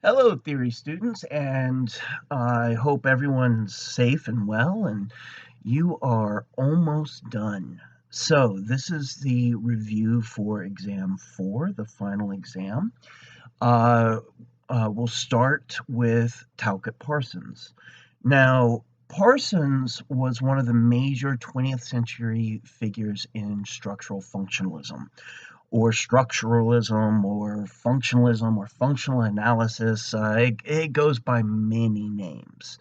Hello, theory students, and I hope everyone's safe and well, and you are almost done. So, this is the review for exam 4, the final exam. Uh, we'll start with Talcott Parsons. Now, Parsons was one of the major 20th century figures in structural functionalism or structuralism or functionalism or functional analysis. It goes by many names.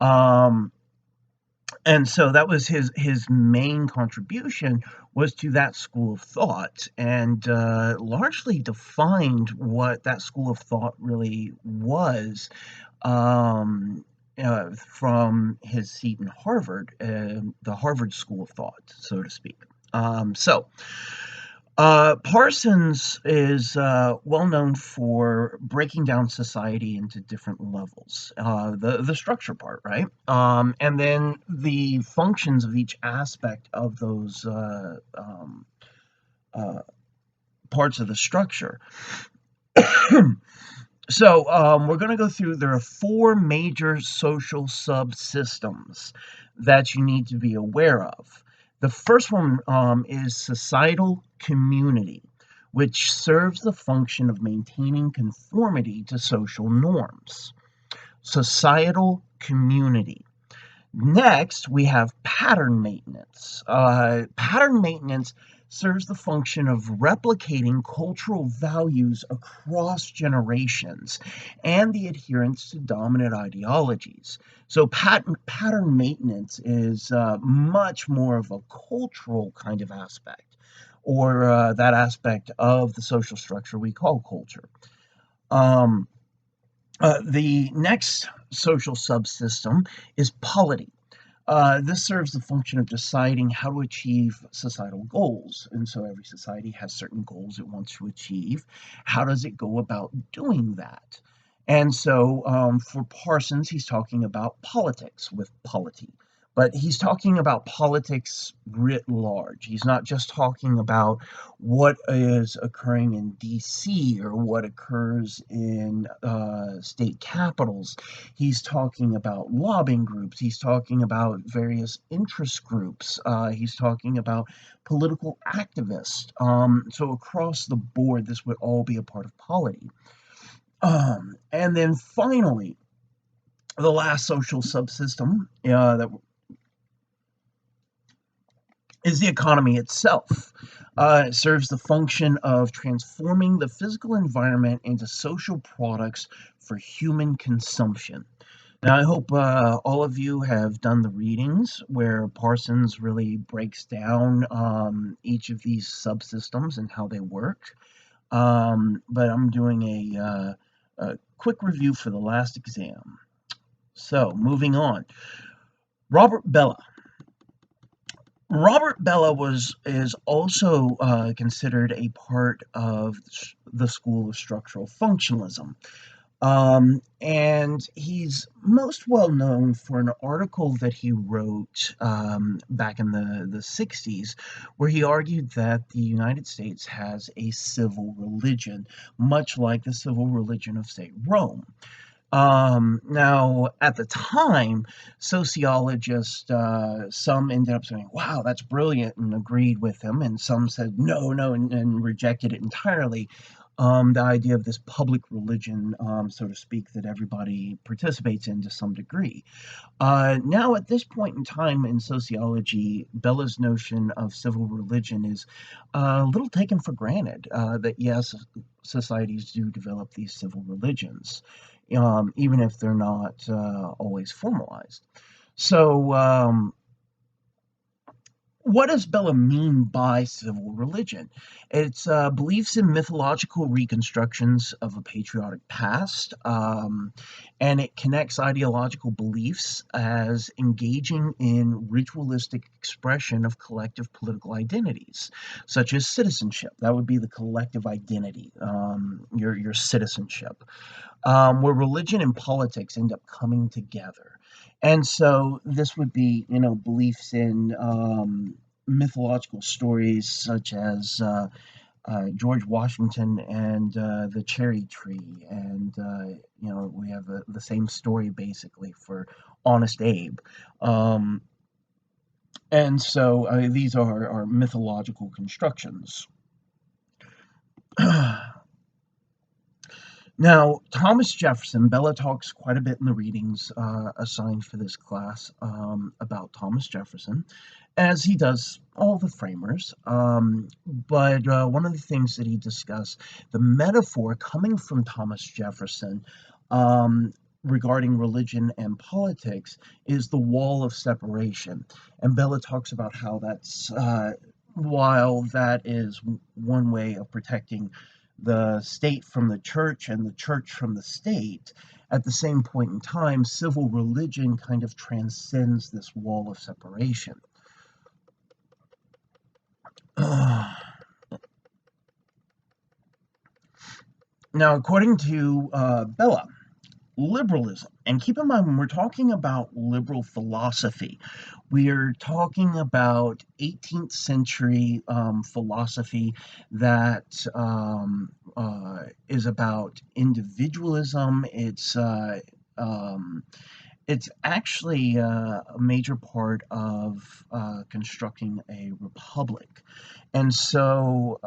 Um, and so that was his main contribution was to that school of thought and largely defined what that school of thought really was from his seat in Harvard, the Harvard School of Thought, so to speak. So Parsons is well known for breaking down society into different levels. The structure part, right? And then the functions of each aspect of those uh, parts of the structure. So we're going to go through. There are four major social subsystems that you need to be aware of. The first one is societal community, which serves the function of maintaining conformity to social norms. Societal community. Next, we have pattern maintenance. Pattern maintenance serves the function of replicating cultural values across generations and the adherence to dominant ideologies. So, pattern maintenance is much more of a cultural kind of aspect, or that aspect of the social structure we call culture. Um, the next social subsystem is polity. This serves the function of deciding how to achieve societal goals. And so every society has certain goals it wants to achieve. How does it go about doing that? And so for Parsons, he's talking about politics with polity, but he's talking about politics writ large. He's not just talking about what is occurring in DC or what occurs in state capitals. He's talking about lobbying groups. He's talking about various interest groups. He's talking about political activists. So across the board, this would all be a part of polity. And then finally, the last social subsystem that is the economy itself. It serves the function of transforming the physical environment into social products for human consumption. Now, I hope all of you have done the readings where Parsons really breaks down each of these subsystems and how they work. But I'm doing a quick review for the last exam. So, moving on. Robert Bella. Robert Bella is also considered a part of the school of structural functionalism. And he's most well known for an article that he wrote back in the 60s, where he argued that the United States has a civil religion, much like the civil religion of, say, Rome. Now, at the time, sociologists, some ended up saying, wow, that's brilliant, and agreed with him, and some said, no, no, and rejected it entirely. The idea of this public religion, so to speak, that everybody participates in to some degree. Now, at this point in time in sociology, Bella's notion of civil religion is a little taken for granted that, yes, societies do develop these civil religions, even if they're not always formalized. So, what does Bella mean by civil religion? It's beliefs in mythological reconstructions of a patriotic past, and it connects ideological beliefs as engaging in ritualistic expression of collective political identities, such as citizenship. That would be the collective identity, your citizenship, where religion and politics end up coming together. And so this would be, beliefs in mythological stories such as George Washington and the cherry tree, and we have the same story basically for Honest Abe. Um, and so these are mythological constructions. Now, Thomas Jefferson, Bella talks quite a bit in the readings assigned for this class about Thomas Jefferson, as he does all the framers. But one of the things that he discussed, the metaphor coming from Thomas Jefferson um, regarding religion and politics, is the wall of separation. And Bella talks about how that's, while that is one way of protecting the state from the church and the church from the state, at the same point in time, civil religion kind of transcends this wall of separation. Now, according to Bella, liberalism, and keep in mind when we're talking about liberal philosophy, we are talking about 18th century philosophy that is about individualism. It's actually a major part of constructing a republic. And so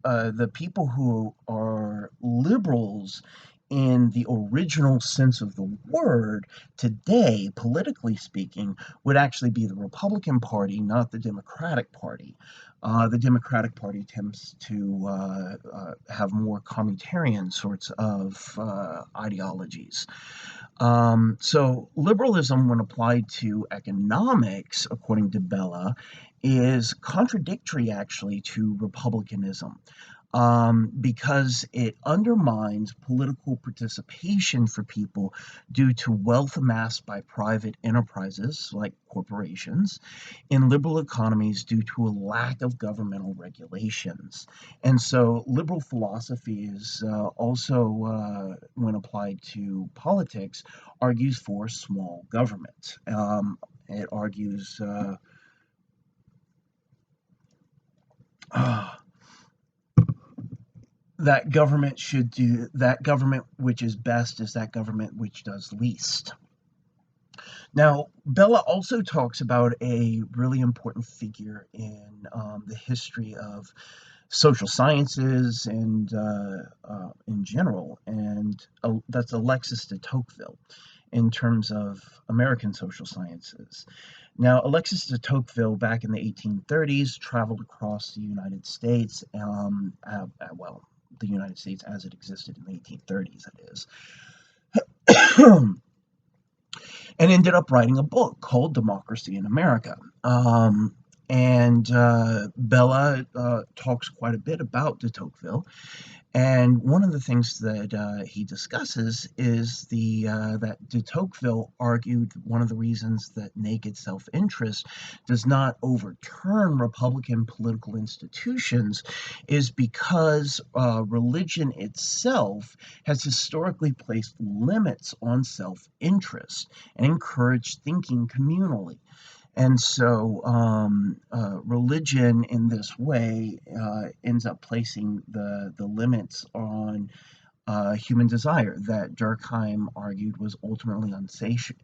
the people who are liberals in the original sense of the word today, politically speaking, would actually be the Republican Party, not the Democratic Party. The Democratic Party tends to have more communitarian sorts of ideologies. So liberalism, when applied to economics, according to Bella, is contradictory actually to republicanism, because it undermines political participation for people due to wealth amassed by private enterprises like corporations in liberal economies due to a lack of governmental regulations. And so liberal philosophy is also, when applied to politics, argues for small government. It argues that government which is best is that government which does least. Now, Bella also talks about a really important figure in the history of social sciences and in general, and that's Alexis de Tocqueville in terms of American social sciences. Now, Alexis de Tocqueville, back in the 1830s, traveled across the United States, the United States as it existed in the 1830s, that is, and ended up writing a book called Democracy in America. And Bella talks quite a bit about de Tocqueville. And one of the things that he discusses is that de Tocqueville argued one of the reasons that naked self-interest does not overturn Republican political institutions is because religion itself has historically placed limits on self-interest and encouraged thinking communally. And so religion in this way ends up placing the limits on human desire that Durkheim argued was ultimately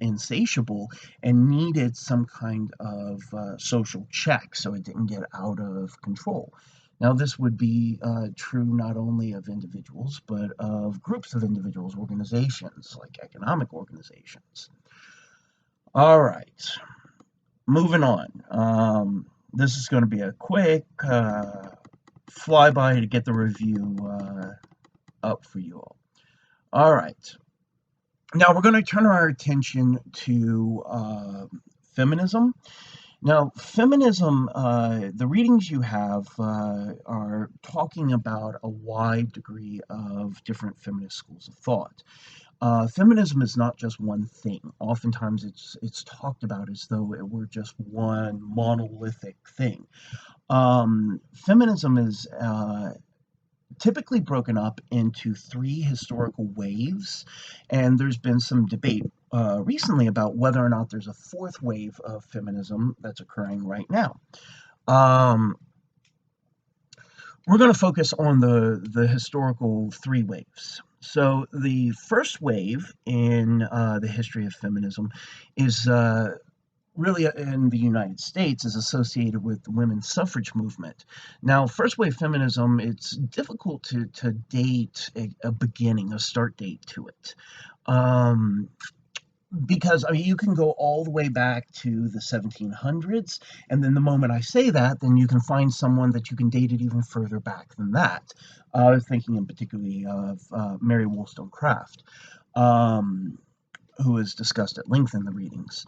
insatiable and needed some kind of social check so it didn't get out of control. Now, this would be true not only of individuals, but of groups of individuals, organizations, like economic organizations. All right. Moving on. This is going to be a quick flyby to get the review up for you all. All right. Now we're going to turn our attention to feminism. Now, feminism, the readings you have are talking about a wide degree of different feminist schools of thought. Feminism is not just one thing. Oftentimes, it's talked about as though it were just one monolithic thing. Feminism is typically broken up into three historical waves, and there's been some debate recently about whether or not there's a fourth wave of feminism that's occurring right now. Um, We're going to focus on the historical three waves. So the first wave in the history of feminism is really in the United States is associated with the women's suffrage movement. Now, first wave feminism, it's difficult to date a beginning, a start date to it. Um, because I mean, you can go all the way back to the 1700s, and then the moment I say that, then you can find someone that you can date it even further back than that. I was thinking in particularly of Mary Wollstonecraft, um, who is discussed at length in the readings.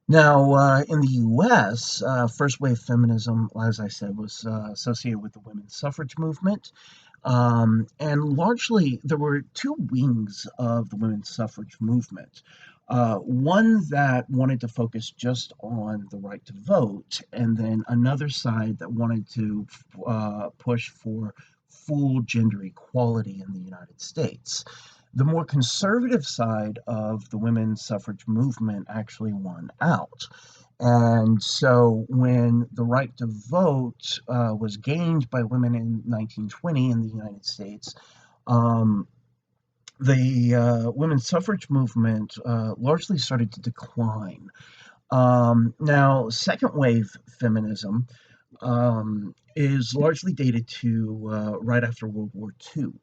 Now, in the U.S., first wave feminism, as I said, was associated with the women's suffrage movement. And largely, there were two wings of the women's suffrage movement. One that wanted to focus just on the right to vote, and then another side that wanted to push for full gender equality in the United States. The more conservative side of the women's suffrage movement actually won out. And so when the right to vote was gained by women in 1920 in the United States, um, the women's suffrage movement largely started to decline. Now, second wave feminism is largely dated to right after World War II.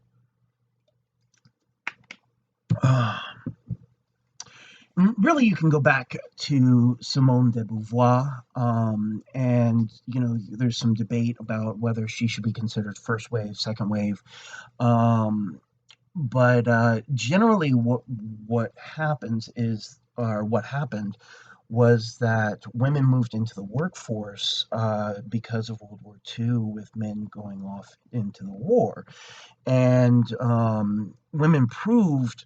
Really, you can go back to Simone de Beauvoir, and there's some debate about whether she should be considered first wave, second wave. Um, but generally, what happens is, or what happened, was that women moved into the workforce because of World War II, with men going off into the war, and women proved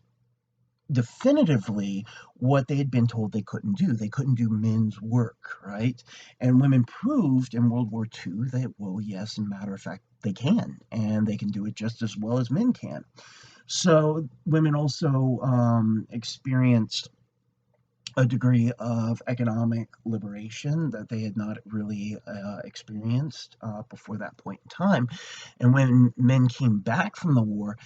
definitively what they had been told they couldn't do. They couldn't do men's work, right? And women proved in World War II that, well, yes, as a matter of fact, they can, and they can do it just as well as men can. So women also experienced a degree of economic liberation that they had not really experienced before that point in time. And when men came back from the war,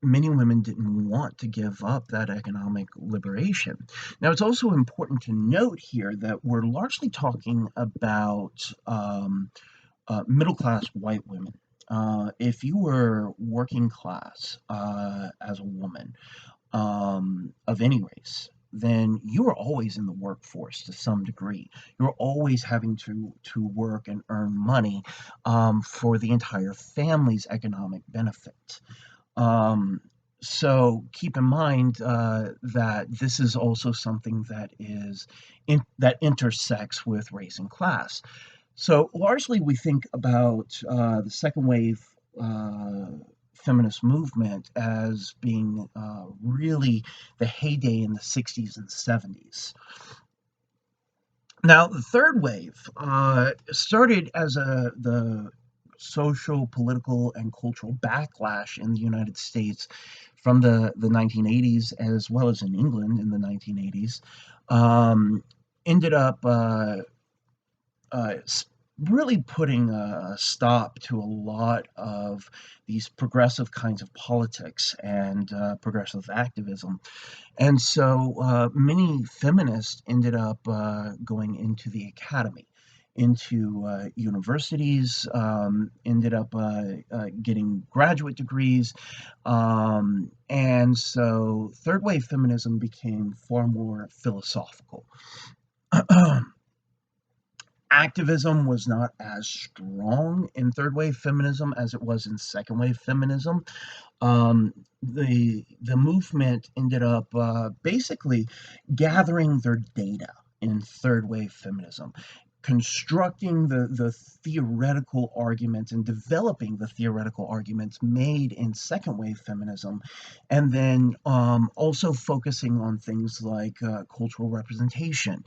many women didn't want to give up that economic liberation. Now, it's also important to note here that we're largely talking about middle class white women. If you were working class as a woman, of any race, then you are always in the workforce to some degree. You're always having to work and earn money for the entire family's economic benefit. Um, so keep in mind that this is also something that that intersects with race and class. So largely, we think about the second wave uh, feminist movement as being really the heyday in the 60s and 70s. Now, the third wave started as the social, political, and cultural backlash in the United States from the 1980s, as well as in England in the 1980s. Ended up uh, really putting a stop to a lot of these progressive kinds of politics and progressive activism. And so many feminists ended up going into the academy, into universities, ended up getting graduate degrees. And so third wave feminism became far more philosophical. Activism was not as strong in third wave feminism as it was in second wave feminism. The movement ended up basically gathering their data in third wave feminism, constructing the theoretical arguments and developing the theoretical arguments made in second wave feminism, and then also focusing on things like cultural representation,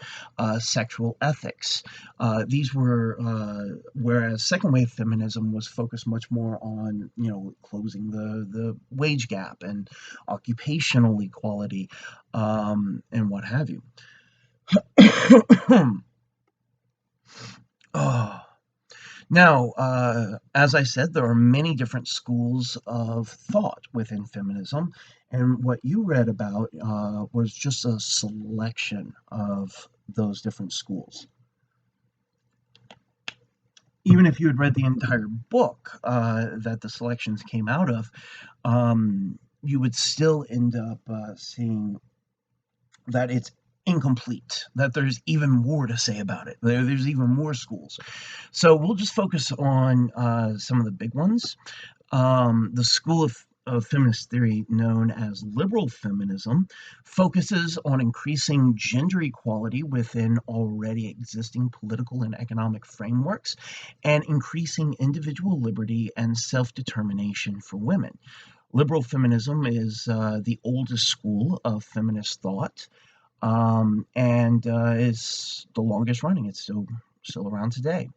sexual ethics. These were whereas second wave feminism was focused much more on closing the wage gap and occupational equality, and what have you. Oh. Now, as I said, there are many different schools of thought within feminism, and what you read about was just a selection of those different schools. Even if you had read the entire book that the selections came out of, you would still end up seeing that it's incomplete, that there's even more to say about it. There's even more schools. So we'll just focus on some of the big ones. The school of feminist theory known as liberal feminism focuses on increasing gender equality within already existing political and economic frameworks and increasing individual liberty and self-determination for women. Liberal feminism is the oldest school of feminist thought, and is the longest running. It's still around today.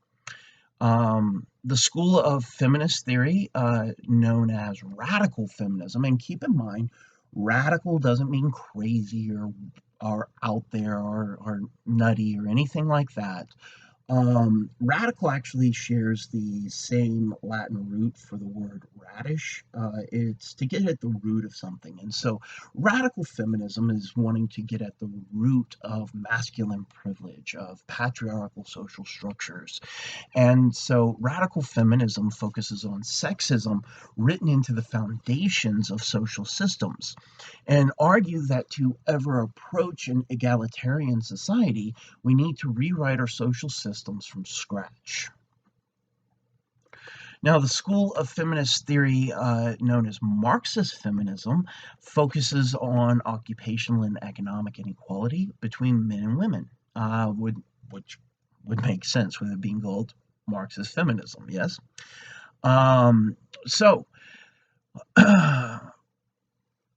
The school of feminist theory, known as radical feminism, and keep in mind, radical doesn't mean crazy or out there or nutty or anything like that. Radical actually shares the same Latin root for the word radish. It's to get at the root of something. And so radical feminism is wanting to get at the root of masculine privilege, of patriarchal social structures. And so radical feminism focuses on sexism written into the foundations of social systems and argue that to ever approach an egalitarian society, we need to rewrite our social systems from scratch. Now, the school of feminist theory known as Marxist feminism focuses on occupational and economic inequality between men and women, which would make sense with it being called Marxist feminism, yes? So,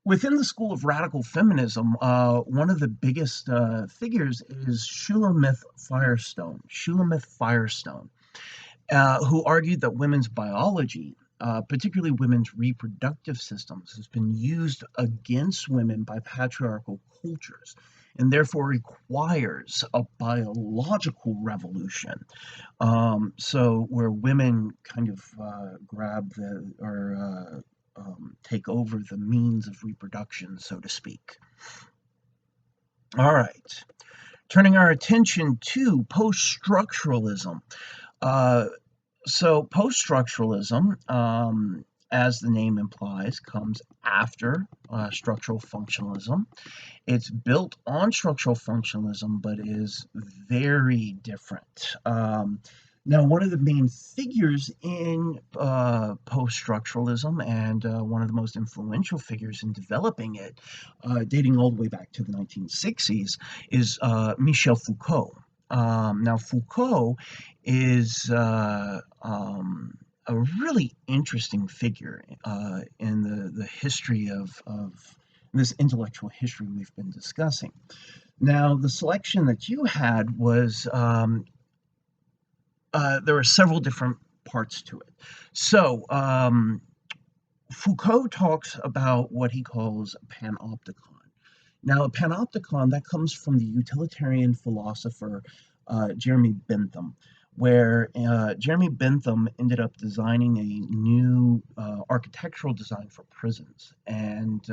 within the school of radical feminism, one of the biggest figures is Shulamith Firestone. Shulamith Firestone, who argued that women's biology, particularly women's reproductive systems, has been used against women by patriarchal cultures and therefore requires a biological revolution. So where women kind of grab the or take over the means of reproduction, so to speak. All right, turning our attention to post-structuralism. Uh, so post-structuralism, as the name implies, comes after structural functionalism. It's built on structural functionalism, but is very different. Now, one of the main figures in post-structuralism and one of the most influential figures in developing it, dating all the way back to the 1960s, is Michel Foucault. Now, Foucault is a really interesting figure in the history of this intellectual history we've been discussing. Now, the selection that you had was there are several different parts to it. So, Foucault talks about what he calls panopticon. Now, a panopticon, that comes from the utilitarian philosopher Jeremy Bentham, where Jeremy Bentham ended up designing a new architectural design for prisons. And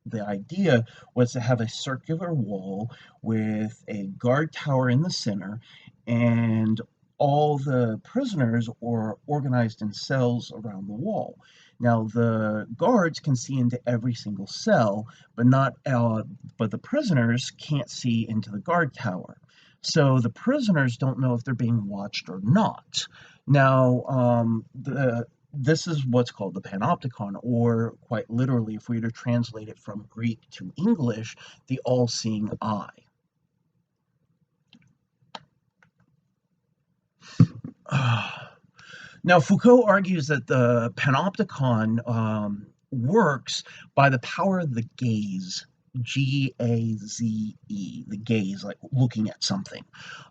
the idea was to have a circular wall with a guard tower in the center, and all the prisoners are organized in cells around the wall. Now, the guards can see into every single cell, but the prisoners can't see into the guard tower. So the prisoners don't know if they're being watched or not. Now, this is what's called the panopticon, or quite literally, if we were to translate it from Greek to English, the all-seeing eye. Now, Foucault argues that the panopticon works by the power of the gaze, G-A-Z-E, the gaze, like looking at something.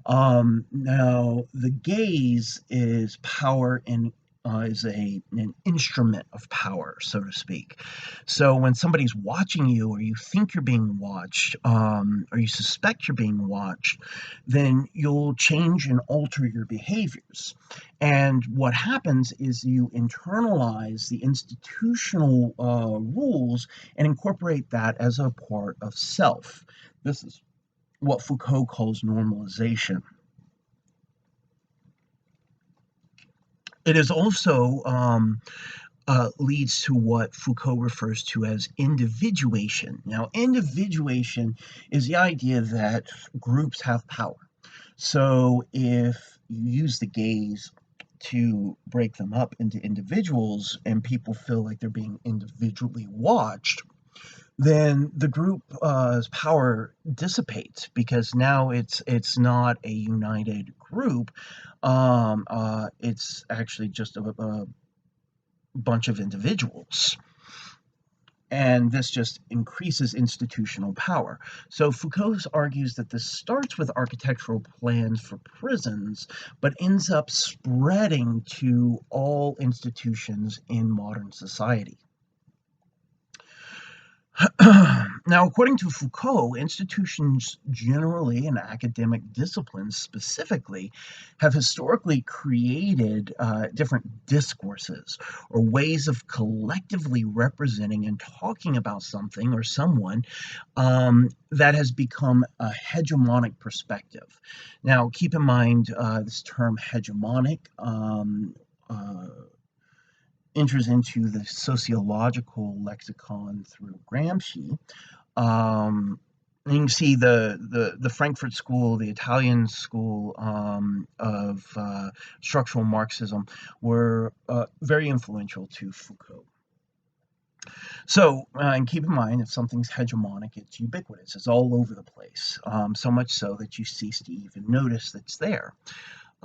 Now, the gaze is power in is an instrument of power, so to speak. So when somebody's watching you, or you think you're being watched, or you suspect you're being watched, then you'll change and alter your behaviors. And what happens is you internalize the institutional rules and incorporate that as a part of self. This is what Foucault calls normalization. It is also leads to what Foucault refers to as individuation. Now, individuation is the idea that groups have power. So, if you use the gaze to break them up into individuals and people feel like they're being individually watched, then the group's power dissipates because now it's not a united group. It's actually just a bunch of individuals. And this just increases institutional power. So Foucault argues that this starts with architectural plans for prisons, but ends up spreading to all institutions in modern society. Now, according to Foucault, institutions generally and academic disciplines specifically have historically created different discourses or ways of collectively representing and talking about something or someone that has become a hegemonic perspective. Now, keep in mind this term hegemonic. Enters into the sociological lexicon through Gramsci. You can see the Frankfurt School, the Italian school of structural Marxism were very influential to Foucault. So, and keep in mind, if something's hegemonic, it's ubiquitous. It's all over the place, so much so that you cease to even notice that's there.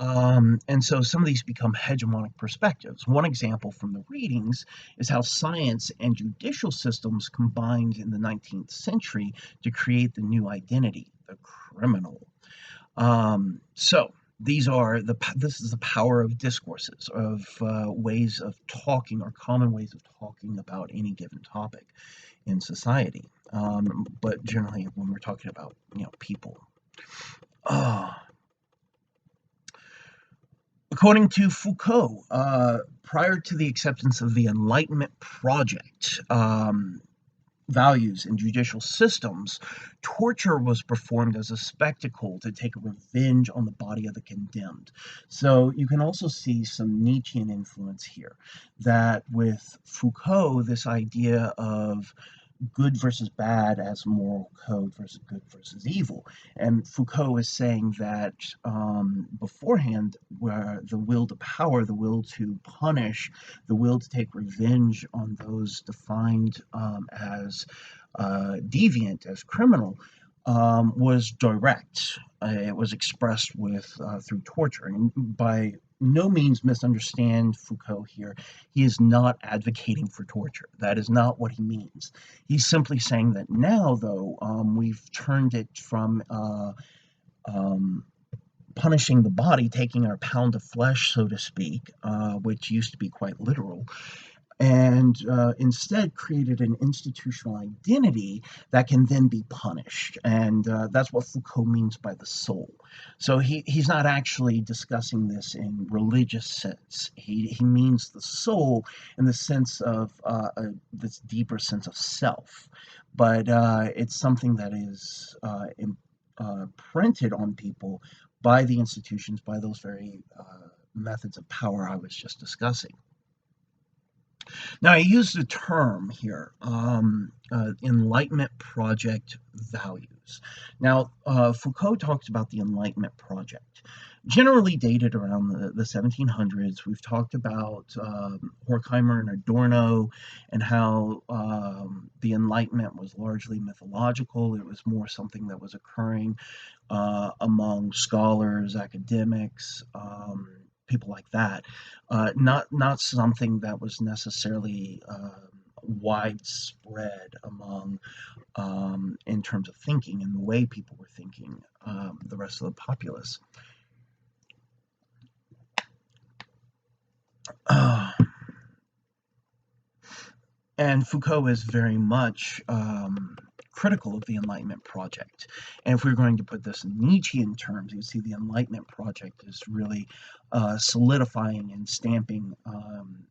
And so some of these become hegemonic perspectives. One example from the readings is how science and judicial systems combined in the 19th century to create the new identity, the criminal. So this is the power of discourses, of ways of talking, or common ways of talking about any given topic in society. But generally, when we're talking about people. According to Foucault, prior to the acceptance of the Enlightenment project, values in judicial systems, torture was performed as a spectacle to take revenge on the body of the condemned. So you can also see some Nietzschean influence here, that with Foucault, this idea of good versus bad as moral code versus good versus evil. And Foucault is saying that beforehand, where the will to power, the will to punish, the will to take revenge on those defined as deviant, as criminal, was direct. It was expressed with through torture, and by no means misunderstand Foucault here. He is not advocating for torture. That is not what he means. He's simply saying that now, though, we've turned it from punishing the body, taking our pound of flesh, so to speak, which used to be quite literal, and instead created an institutional identity that can then be punished. And that's what Foucault means by the soul. So he's not actually discussing this in religious sense. He means the soul in the sense of this deeper sense of self. But it's something that is printed on people by the institutions, by those very methods of power I was just discussing. Now, I use the term here, Enlightenment Project values. Now, Foucault talks about the Enlightenment Project, generally dated around the 1700s. We've talked about Horkheimer and Adorno, and how the Enlightenment was largely mythological. It was more something that was occurring among scholars, academics, people like that, not something that was necessarily widespread among in terms of thinking and the way people were thinking, the rest of the populace. Uh, and Foucault is very much critical of the Enlightenment project. And if we're going to put this in Nietzschean terms, you see the Enlightenment project is really solidifying and stamping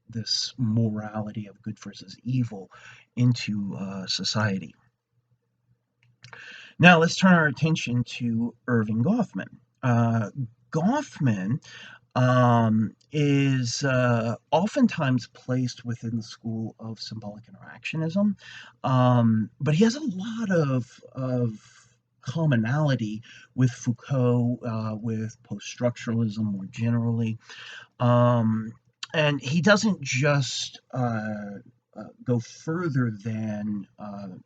this morality of good versus evil into society. Now let's turn our attention to Irving Goffman. Goffman is oftentimes placed within the school of symbolic interactionism, but he has a lot of commonality with Foucault, with post-structuralism more generally. Um, and he doesn't just go further than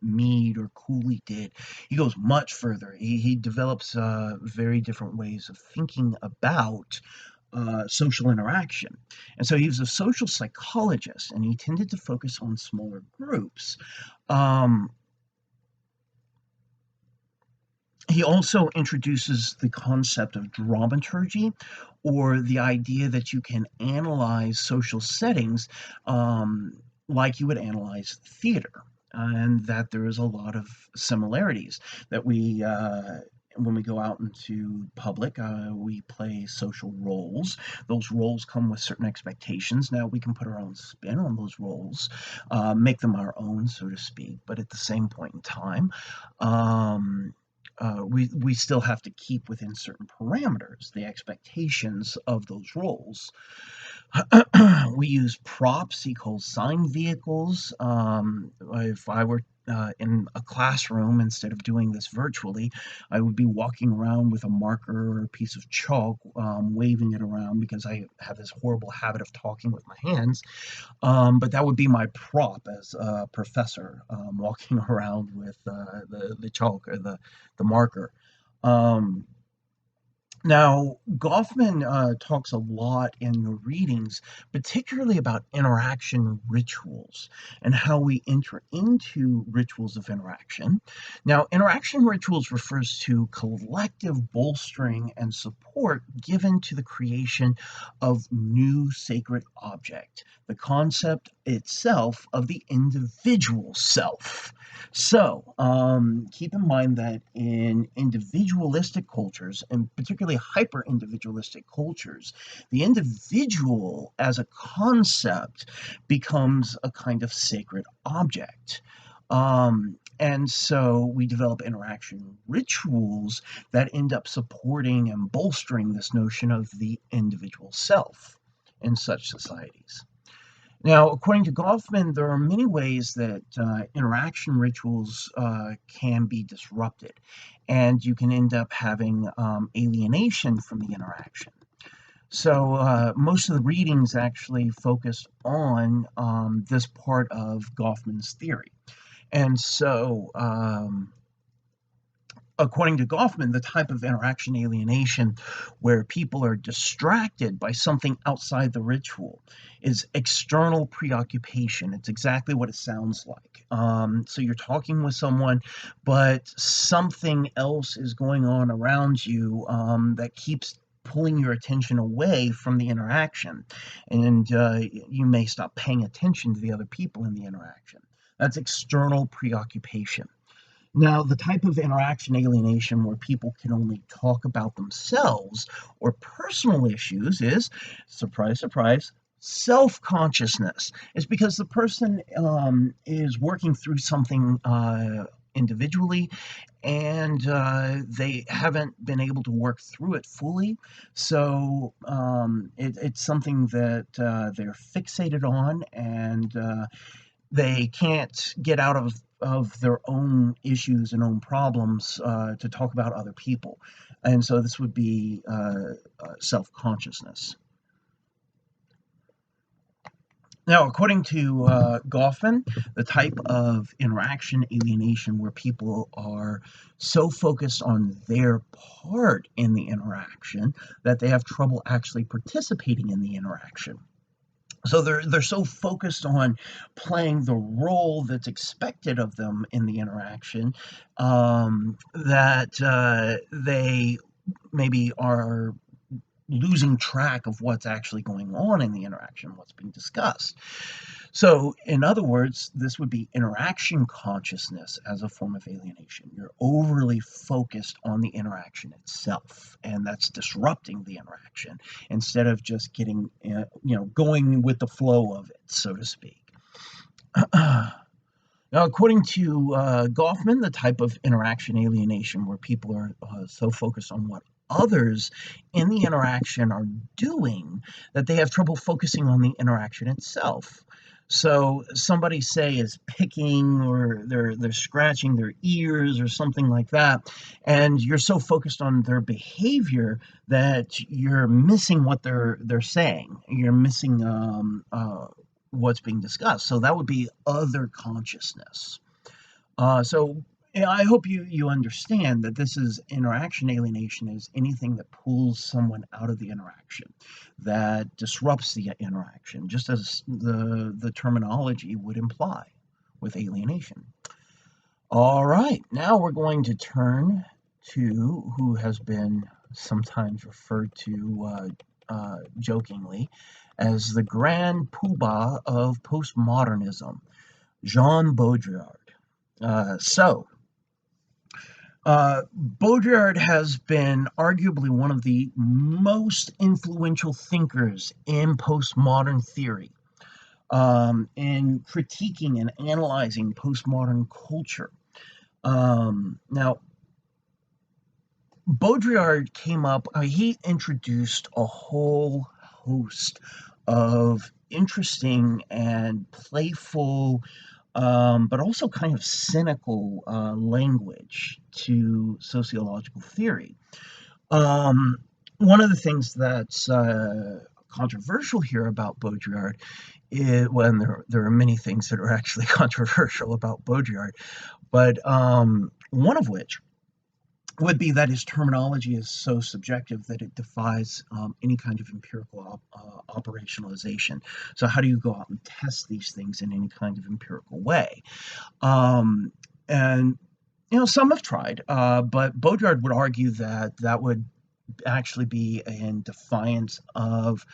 Mead or Cooley did. He goes much further. He develops very different ways of thinking about social interaction. And so he was a social psychologist, and he tended to focus on smaller groups. Um, he also introduces the concept of dramaturgy, or the idea that you can analyze social settings like you would analyze theater, and that there is a lot of similarities that when we go out into public, we play social roles. Those roles come with certain expectations. Now we can put our own spin on those roles, make them our own, so to speak. But at the same point in time, um, we still have to keep within certain parameters, the expectations of those roles. We use props, he calls sign vehicles. If I were in a classroom, instead of doing this virtually, I would be walking around with a marker or a piece of chalk, waving it around because I have this horrible habit of talking with my hands. But that would be my prop as a professor, walking around with the chalk or the marker. Um, Now, Goffman talks a lot in the readings, particularly about interaction rituals and how we enter into rituals of interaction. Now, interaction rituals refers to collective bolstering and support given to the creation of new sacred object, the concept itself of the individual self. So, keep in mind that in individualistic cultures, and particularly hyper individualistic cultures, the individual as a concept becomes a kind of sacred object. And so we develop interaction rituals that end up supporting and bolstering this notion of the individual self in such societies. Now, according to Goffman, there are many ways that interaction rituals can be disrupted, and you can end up having alienation from the interaction. So, most of the readings actually focus on this part of Goffman's theory. And so, according to Goffman, the type of interaction alienation where people are distracted by something outside the ritual is external preoccupation. It's exactly what it sounds like. So you're talking with someone, but something else is going on around you that keeps pulling your attention away from the interaction, and you may stop paying attention to the other people in the interaction. That's external preoccupation. Now, the type of interaction alienation where people can only talk about themselves or personal issues is, surprise, surprise, self consciousness. It's because the person is working through something individually, and they haven't been able to work through it fully. So it's something that they're fixated on, and they can't get out of their own issues and own problems to talk about other people. And so this would be self-consciousness. Now, according to Goffman, the type of interaction alienation where people are so focused on their part in the interaction that they have trouble actually participating in the interaction. So they're so focused on playing the role that's expected of them in the interaction, that they maybe are losing track of what's actually going on in the interaction, what's being discussed. So, in other words, this would be interaction consciousness as a form of alienation. You're overly focused on the interaction itself, and that's disrupting the interaction instead of just getting, going with the flow of it, so to speak. Now, according to Goffman, the type of interaction alienation where people are so focused on what others in the interaction are doing that they have trouble focusing on the interaction itself. So somebody, say, is picking, or they're scratching their ears or something like that, and you're so focused on their behavior that you're missing what they're saying. You're missing what's being discussed. So that would be other consciousness. So yeah, I hope you understand that this is interaction alienation is anything that pulls someone out of the interaction, that disrupts the interaction, just as the terminology would imply with alienation. All right, now we're going to turn to who has been sometimes referred to jokingly as the grand poobah of postmodernism, Jean Baudrillard. Baudrillard has been arguably one of the most influential thinkers in postmodern theory, in critiquing and analyzing postmodern culture. Now, Baudrillard came up, he introduced a whole host of interesting and playful, but also kind of cynical language to sociological theory. One of the things that's controversial here about Baudrillard is, well, and there are many things that are actually controversial about Baudrillard, but one of which would be that his terminology is so subjective that it defies any kind of empirical operationalization. So how do you go out and test these things in any kind of empirical way? And some have tried, but Baudrillard would argue that that would actually be in defiance of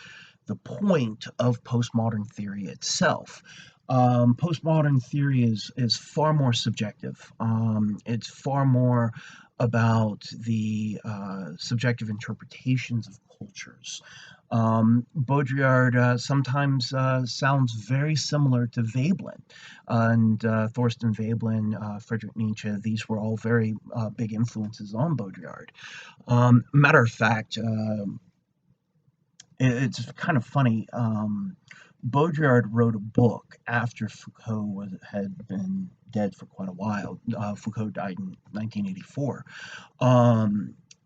the point of postmodern theory itself. Postmodern theory is far more subjective. It's far more about the subjective interpretations of cultures. Baudrillard sometimes sounds very similar to Veblen, and Thorstein Veblen, Friedrich Nietzsche. These were all very big influences on Baudrillard. Matter of fact, it's kind of funny. Baudrillard wrote a book after Foucault had been dead for quite a while. Foucault died in 1984.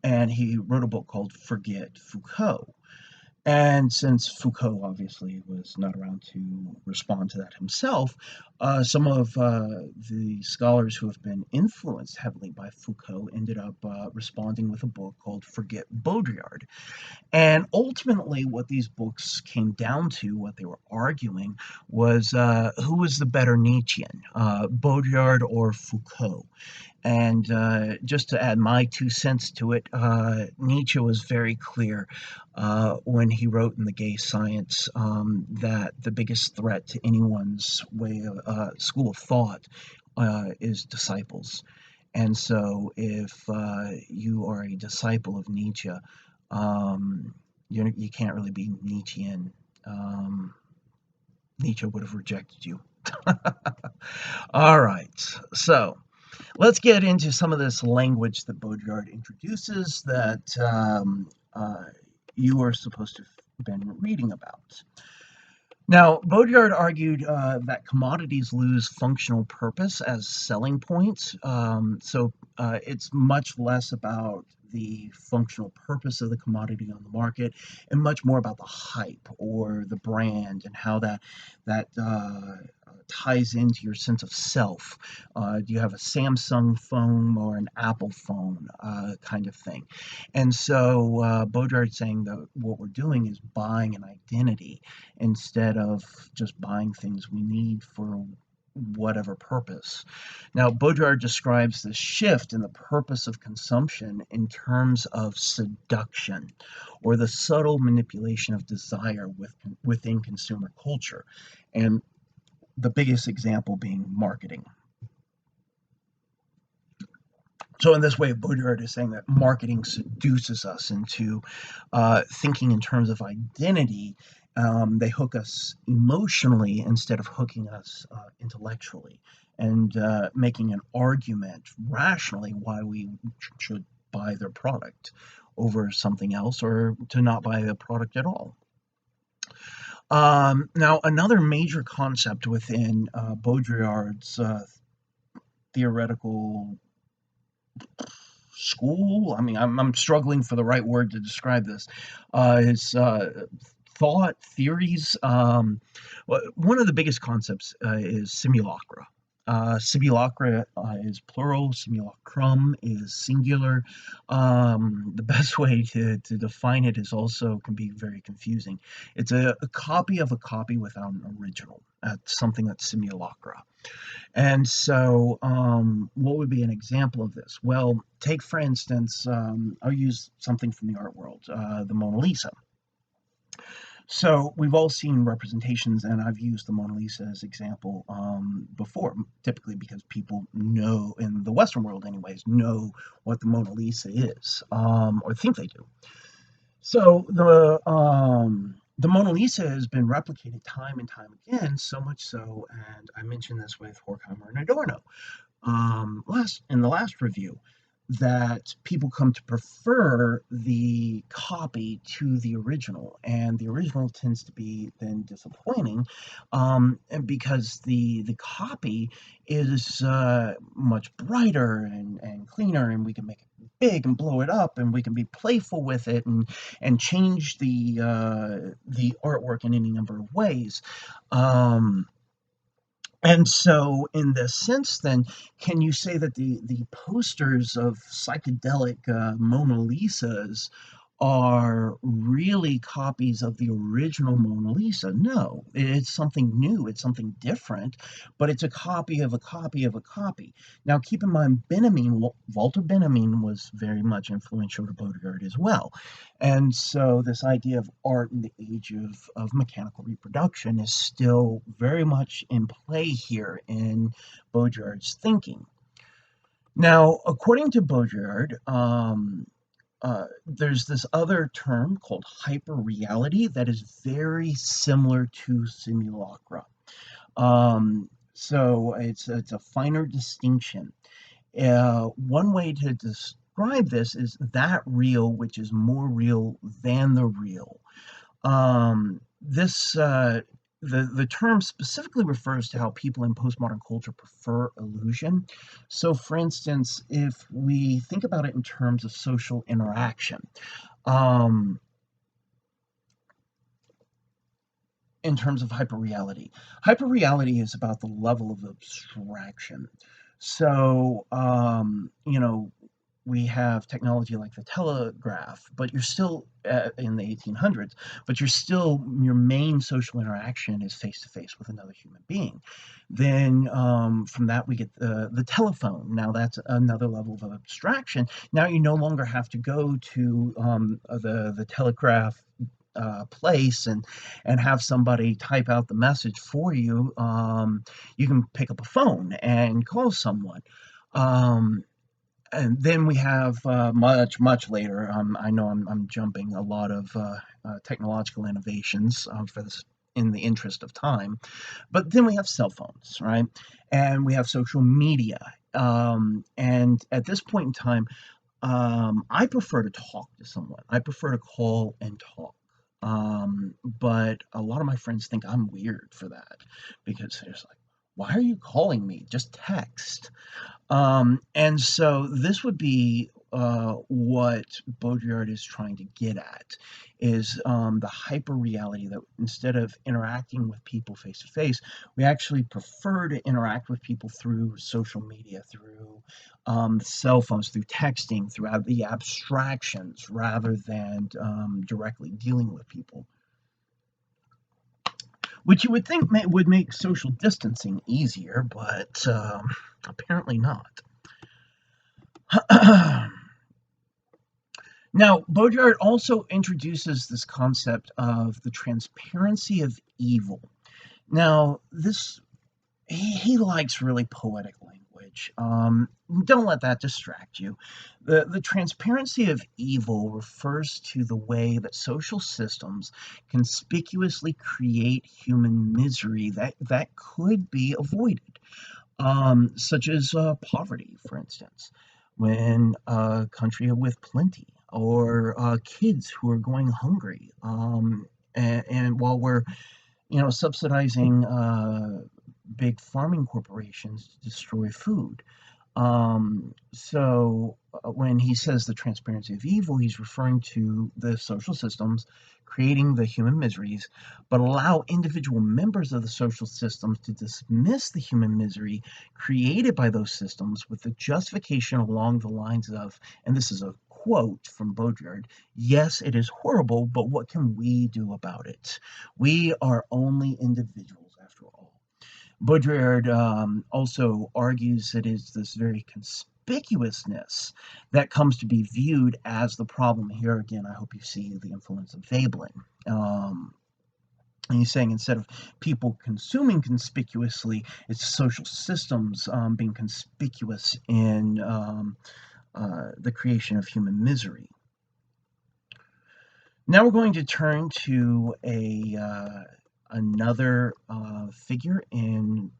And he wrote a book called Forget Foucault. And since Foucault obviously was not around to respond to that himself, some of the scholars who have been influenced heavily by Foucault ended up responding with a book called Forget Baudrillard. And ultimately, what these books came down to, what they were arguing, was who was the better Nietzschean, Baudrillard or Foucault? And just to add my 2 cents to it, Nietzsche was very clear when he wrote in The Gay Science that the biggest threat to anyone's way of school of thought is disciples. And so, if you are a disciple of Nietzsche, you can't really be Nietzschean. Nietzsche would have rejected you. All right, so let's get into some of this language that Baudrillard introduces that you are supposed to have been reading about. Now, Baudrillard argued that commodities lose functional purpose as selling points. So it's much less about the functional purpose of the commodity on the market and much more about the hype or the brand and how that ties into your sense of self. Do you have a Samsung phone or an Apple phone kind of thing? And so Baudrillard's saying that what we're doing is buying an identity instead of just buying things we need for whatever purpose. Now, Baudrillard describes this shift in the purpose of consumption in terms of seduction, or the subtle manipulation of desire within consumer culture, and the biggest example being marketing. So in this way, Baudrillard is saying that marketing seduces us into thinking in terms of identity. They hook us emotionally instead of hooking us intellectually, and making an argument rationally why we should buy their product over something else, or to not buy the product at all. Now, another major concept within Baudrillard's theoretical school. I mean, I'm struggling for the right word to describe this. His thought theories. One of the biggest concepts is simulacra. Simulacra is plural, simulacrum is singular. The best way to define it is also can be very confusing. It's a copy of a copy without an original. That's something that's simulacra. And so, what would be an example of this? Well, take for instance, I'll use something from the art world, the Mona Lisa. So we've all seen representations, and I've used the Mona Lisa as example before, typically because people know, in the Western world anyways, know what the Mona Lisa is, or think they do. So the Mona Lisa has been replicated time and time again, so much so, and I mentioned this with Horkheimer and Adorno in the last review, that people come to prefer the copy to the original, and the original tends to be then disappointing, and because the copy is much brighter and cleaner, and we can make it big and blow it up, and we can be playful with it, and change the artwork in any number of ways. Um, and so, in this sense, then, can you say that the posters of psychedelic Mona Lisas are really copies of the original Mona Lisa? No, it's something new, it's something different, but it's a copy of a copy of a copy. Now, keep in mind, Walter Benjamin was very much influential to Baudrillard as well. And so, this idea of art in the age of mechanical reproduction is still very much in play here in Baudrillard's thinking. Now, according to Baudrillard, there's this other term called hyperreality that is very similar to simulacra. So it's a finer distinction. One way to describe this is that real which is more real than the real. This the term specifically refers to how people in postmodern culture prefer illusion. So, for instance, if we think about it in terms of social interaction, um, in terms of hyperreality, hyperreality is about the level of abstraction. So, we have technology like the telegraph, but you're still in the 1800s, but your main social interaction is face to face with another human being. Then from that, we get the telephone. Now, that's another level of abstraction. Now, you no longer have to go to the telegraph place and have somebody type out the message for you. You can pick up a phone and call someone. Um, and then we have much later. I know I'm jumping a lot of technological innovations for this in the interest of time, but then we have cell phones, right? And we have social media. And at this point in time, I prefer to talk to someone. I prefer to call and talk. But a lot of my friends think I'm weird for that, because they're just like, why are you calling me? Just text. And so this would be what Baudrillard is trying to get at, is the hyper reality that instead of interacting with people face to face, we actually prefer to interact with people through social media, through cell phones, through texting, throughout the abstractions, rather than directly dealing with people. which you would think would make social distancing easier, but apparently not. Now, Baudrillard also introduces this concept of the transparency of evil. Now, this he likes really poetic language. Don't let that distract you. The transparency of evil refers to the way that social systems conspicuously create human misery that could be avoided, such as poverty, for instance, when a country with plenty, or kids who are going hungry, and while we're subsidizing big farming corporations to destroy food. When he says the transparency of evil, he's referring to the social systems creating the human miseries, but allow individual members of the social systems to dismiss the human misery created by those systems with the justification along the lines of, and this is a quote from Baudrillard, yes, it is horrible, but what can we do about it? We are only individuals after all. Baudrillard also argues that it's this very conspicuousness that comes to be viewed as the problem. Here again, I hope you see the influence of Veblen. And he's saying instead of people consuming conspicuously, it's social systems being conspicuous in the creation of human misery. Now we're going to turn to another figure in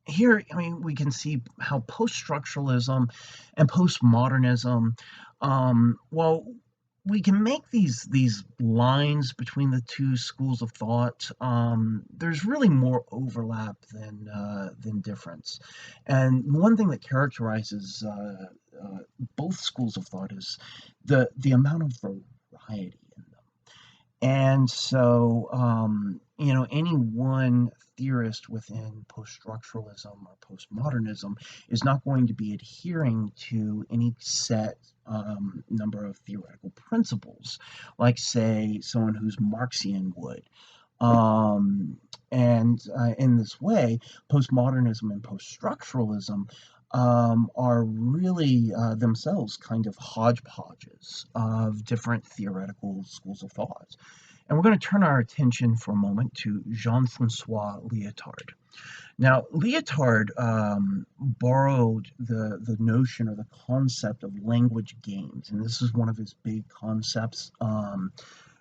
here. I mean, we can see how post-structuralism and postmodernism, well, we can make these lines between the two schools of thought. There's really more overlap than difference, and one thing that characterizes both schools of thought is the amount of variety in them. And so, any one theorist within post-structuralism or postmodernism is not going to be adhering to any set number of theoretical principles, like, say, someone who's Marxian would. And in this way, postmodernism and post-structuralism are really themselves kind of hodgepodges of different theoretical schools of thought. And we're going to turn our attention for a moment to Jean-Francois Lyotard. Now, Lyotard borrowed the notion or the concept of language games, and this is one of his big concepts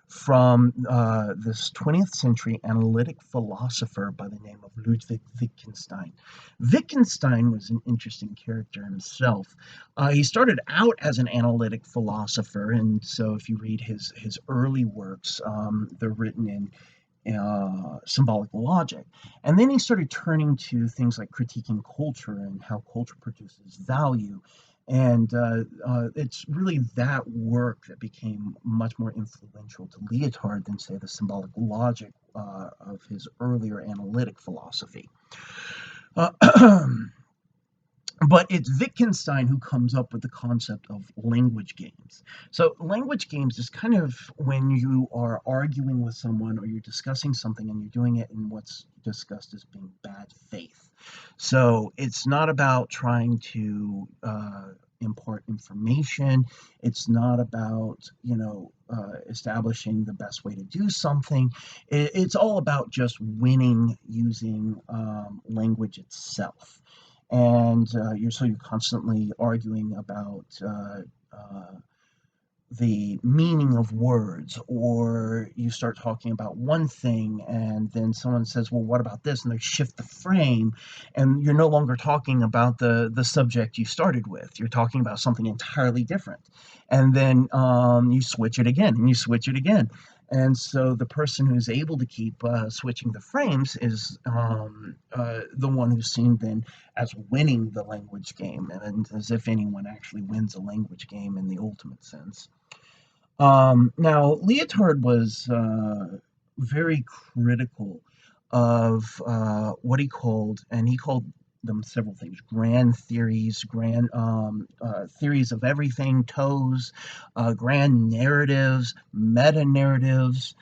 from this 20th century analytic philosopher by the name of Ludwig Wittgenstein. Wittgenstein was an interesting character himself. He started out as an analytic philosopher, and so if you read his early works, they're written in symbolic logic. And then he started turning to things like critiquing culture and how culture produces value. And it's really that work that became much more influential to Lyotard than, say, the symbolic logic of his earlier analytic philosophy. But it's Wittgenstein who comes up with the concept of language games. So language games is kind of when you are arguing with someone or you're discussing something and you're doing it in what's discussed as being bad faith. So it's not about trying to impart information. It's not about, establishing the best way to do something. It's all about just winning using language itself. And you're constantly arguing about the meaning of words, or you start talking about one thing and then someone says, well, what about this, and they shift the frame, and you're no longer talking about the subject you started with. You're talking about something entirely different, and then you switch it again and you switch it again. And so the person who's able to keep switching the frames is the one who's seen then as winning the language game, and as if anyone actually wins a language game in the ultimate sense. Now, Lyotard was very critical of what he called, and he called them several things: grand theories, grand theories of everything, toes, grand narratives, meta narratives.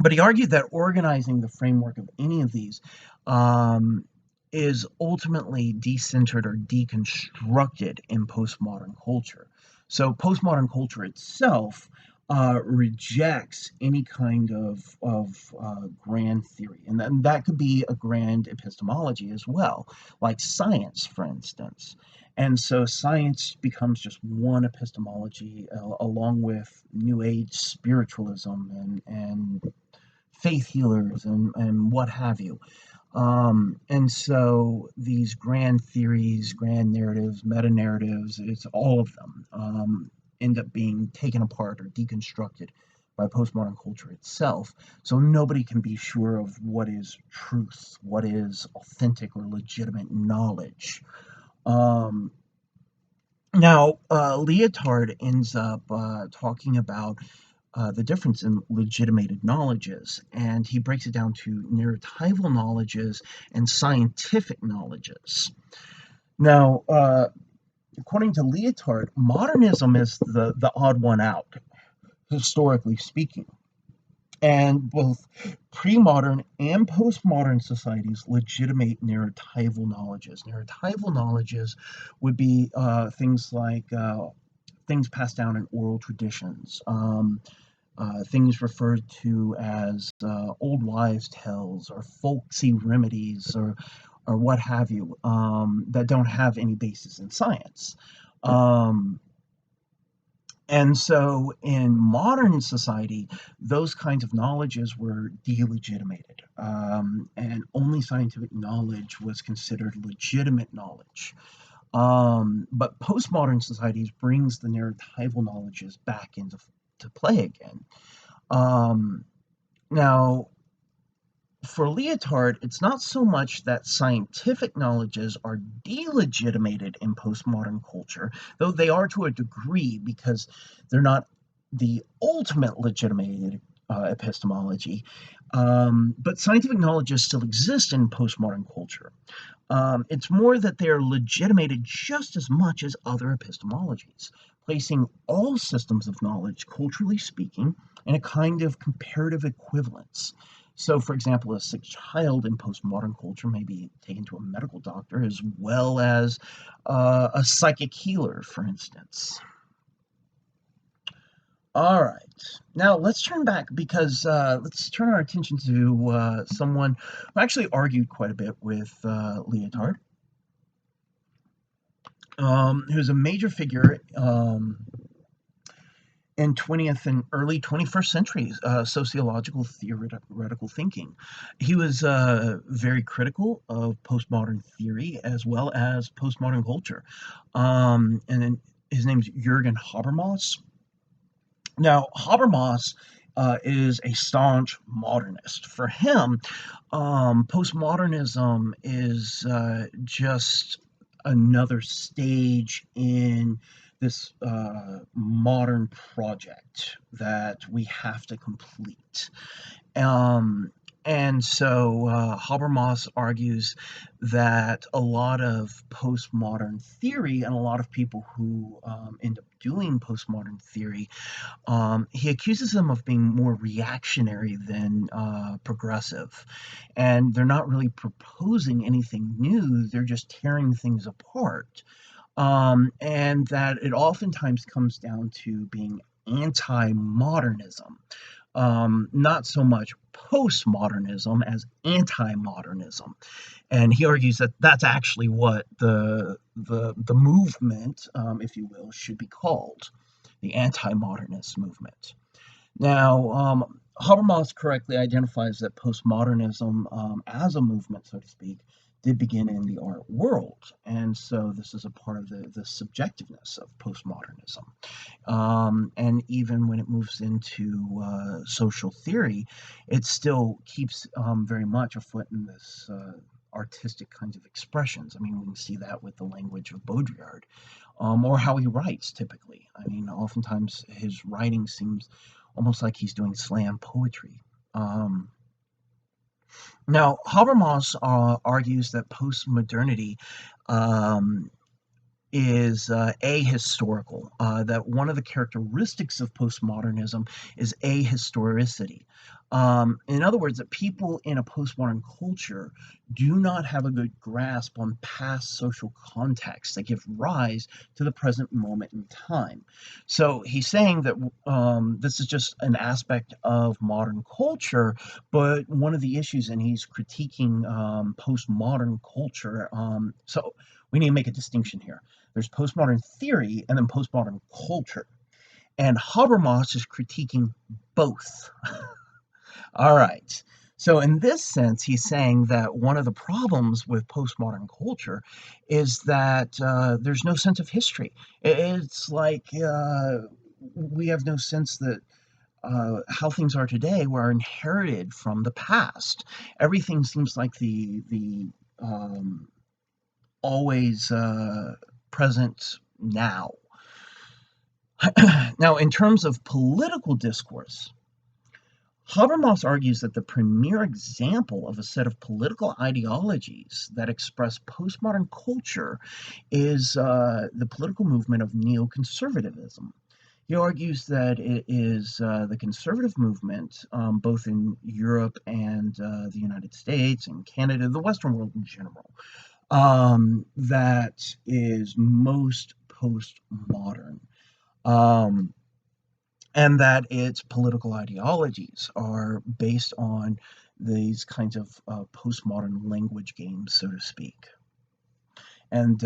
But he argued that organizing the framework of any of these um, is ultimately decentered or deconstructed in postmodern culture. So postmodern culture itself rejects any kind of grand theory, and that could be a grand epistemology as well, like science, for instance. And so science becomes just one epistemology, along with New Age spiritualism and faith healers and what have you. And so these grand theories, grand narratives, meta narratives, it's all of them end up being taken apart or deconstructed by postmodern culture itself. So nobody can be sure of what is truth, what is authentic or legitimate knowledge. Um, Leotard ends up talking about the difference in legitimated knowledges, and he breaks it down to narratival knowledges and scientific knowledges. Now, according to Leotard, modernism is the odd one out, historically speaking. And both pre-modern and postmodern societies legitimate narratival knowledges. Narratival knowledges would be things like things passed down in oral traditions, things referred to as old wives' tales or folksy remedies or what have you, that don't have any basis in science. Um, and so in modern society, those kinds of knowledges were delegitimated, and only scientific knowledge was considered legitimate knowledge. But postmodern societies brings the narratival knowledges back into to play again. Um, Now, for Leotard, it's not so much that scientific knowledges are delegitimated in postmodern culture, though they are to a degree because they're not the ultimate legitimated epistemology. But scientific knowledges still exist in postmodern culture. It's more that they are legitimated just as much as other epistemologies, placing all systems of knowledge, culturally speaking, in a kind of comparative equivalence. So, for example, a sick child in postmodern culture may be taken to a medical doctor as well as a psychic healer, for instance. All right. Now let's turn back because let's turn our attention to someone who actually argued quite a bit with Leotard, who's a major figure in 20th and early 21st century sociological theoretical thinking. He was very critical of postmodern theory as well as postmodern culture. And then his name's Jürgen Habermas. Now, Habermas is a staunch modernist. For him, postmodernism is just another stage in this modern project that we have to complete. Um, and so Habermas argues that a lot of postmodern theory and a lot of people who end up doing postmodern theory, he accuses them of being more reactionary than progressive. And they're not really proposing anything new, they're just tearing things apart. And that it oftentimes comes down to being anti modernism, not so much postmodernism as anti-modernism, and he argues that that's actually what the movement, if you will, should be called, the anti-modernist movement. Now, Habermas correctly identifies that postmodernism, as a movement, so to speak, did begin in the art world, and so this is a part of the subjectiveness of postmodernism. And even when it moves into social theory, it still keeps very much afoot in this artistic kinds of expressions. I mean, we can see that with the language of Baudrillard, or how he writes typically. I mean, oftentimes his writing seems almost like he's doing slam poetry. Um, Now, Habermas argues that postmodernity um, is ahistorical, that one of the characteristics of postmodernism is ahistoricity. In other words, that people in a postmodern culture do not have a good grasp on past social contexts that give rise to the present moment in time. So he's saying that this is just an aspect of modern culture, but one of the issues, and he's critiquing postmodern culture. So we need to make a distinction here. There's postmodern theory and then postmodern culture. And Habermas is critiquing both. All right. So, in this sense, he's saying that one of the problems with postmodern culture is that there's no sense of history. It's like we have no sense that how things are today were inherited from the past. Everything seems like the always present now. Now, in terms of political discourse, Habermas argues that the premier example of a set of political ideologies that express postmodern culture is the political movement of neoconservatism. He argues that it is the conservative movement, both in Europe and the United States and Canada, the Western world in general, that is most postmodern. Um, and that its political ideologies are based on these kinds of postmodern language games, so to speak. And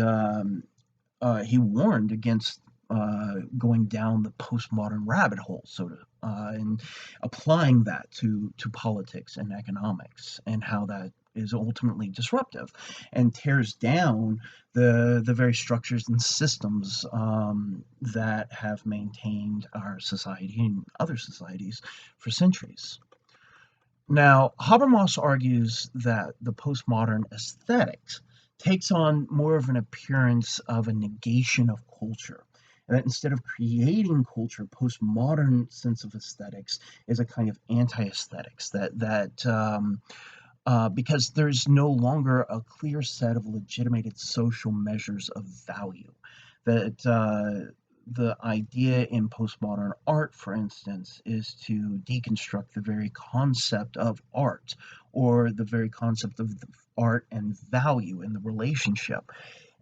he warned against going down the postmodern rabbit hole, and applying that to politics and economics, and how that is ultimately disruptive and tears down the very structures and systems that have maintained our society and other societies for centuries. Now, Habermas argues that the postmodern aesthetics takes on more of an appearance of a negation of culture. And that instead of creating culture, postmodern sense of aesthetics is a kind of anti-aesthetics because there's no longer a clear set of legitimated social measures of value. That the idea in postmodern art, for instance, is to deconstruct the very concept of art, or the very concept of art and value in the relationship.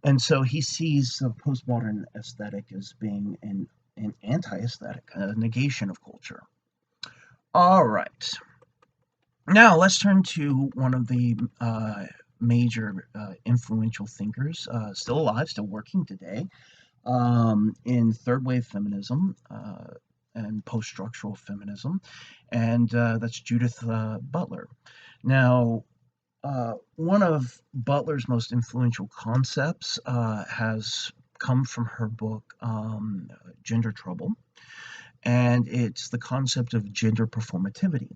And so he sees the postmodern aesthetic as being an anti aesthetic, a negation of culture. All right. Now let's turn to one of the major influential thinkers, still alive, still working today, in third wave feminism and post structural feminism, and that's Judith Butler. Now, one of Butler's most influential concepts has come from her book, Gender Trouble, and it's the concept of gender performativity.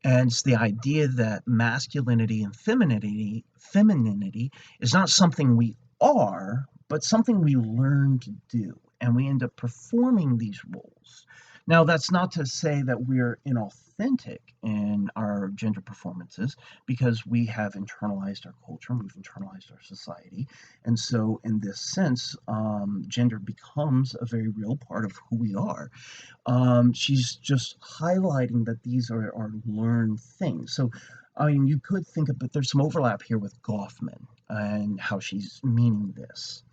And it's the idea that masculinity and femininity is not something we are, but something we learn to do. And we end up performing these roles. Now, that's not to say that we're inauthentic in our gender performances, because we have internalized our culture and we've internalized our society. And so, in this sense, gender becomes a very real part of who we are. She's just highlighting that these are learned things. So, I mean, you could think of, but there's some overlap here with Goffman and how she's meaning this.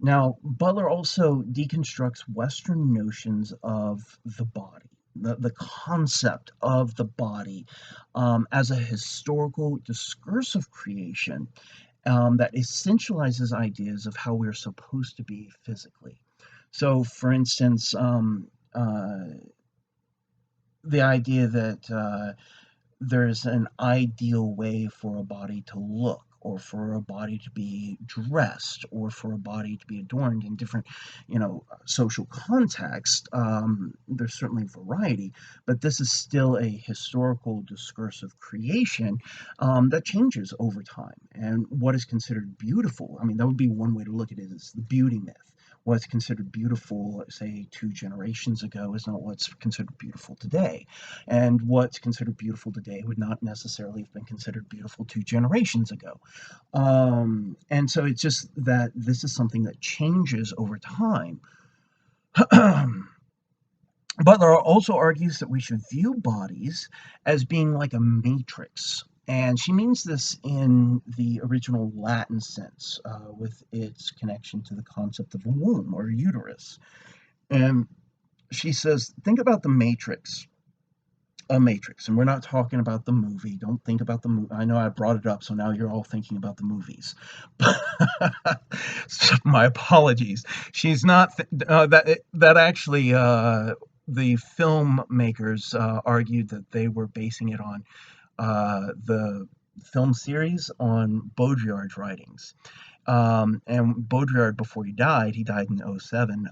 Now, Butler also deconstructs Western notions of the body, the concept of the body, as a historical discursive creation that essentializes ideas of how we're supposed to be physically. So, for instance, the idea that there's an ideal way for a body to look, or for a body to be dressed, or for a body to be adorned in different, social contexts. There's certainly variety, but this is still a historical discursive creation that changes over time. And what is considered beautiful, I mean, that would be one way to look at it, is the beauty myth. What's considered beautiful, say, 2 generations ago is not what's considered beautiful today. And what's considered beautiful today would not necessarily have been considered beautiful 2 generations ago. And so it's just that this is something that changes over time. Butler also argues that we should view bodies as being like a matrix. And she means this in the original Latin sense, with its connection to the concept of a womb or uterus. And she says, think about the matrix, a matrix. And we're not talking about the movie. Don't think about the movie. I know I brought it up, so now you're all thinking about the movies. So my apologies. She's not that actually the filmmakers argued that they were basing it on the film series on Baudrillard's writings. And Baudrillard, before he died in '07,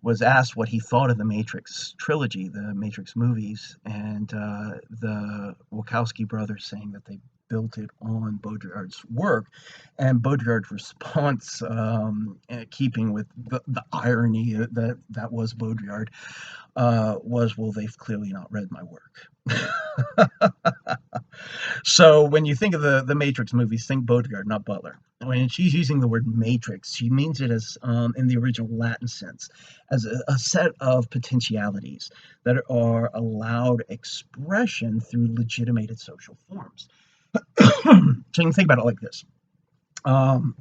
was asked what he thought of the Matrix trilogy, the Matrix movies, and the Wachowski brothers saying that they built it on Baudrillard's work. And Baudrillard's response, keeping with the irony that was Baudrillard, was, well, they've clearly not read my work. So when you think of the Matrix movies, think Baudrillard, not Butler. When she's using the word matrix, she means it as, in the original Latin sense, as a set of potentialities that are allowed expression through legitimated social forms. So you can think about it like this. Um,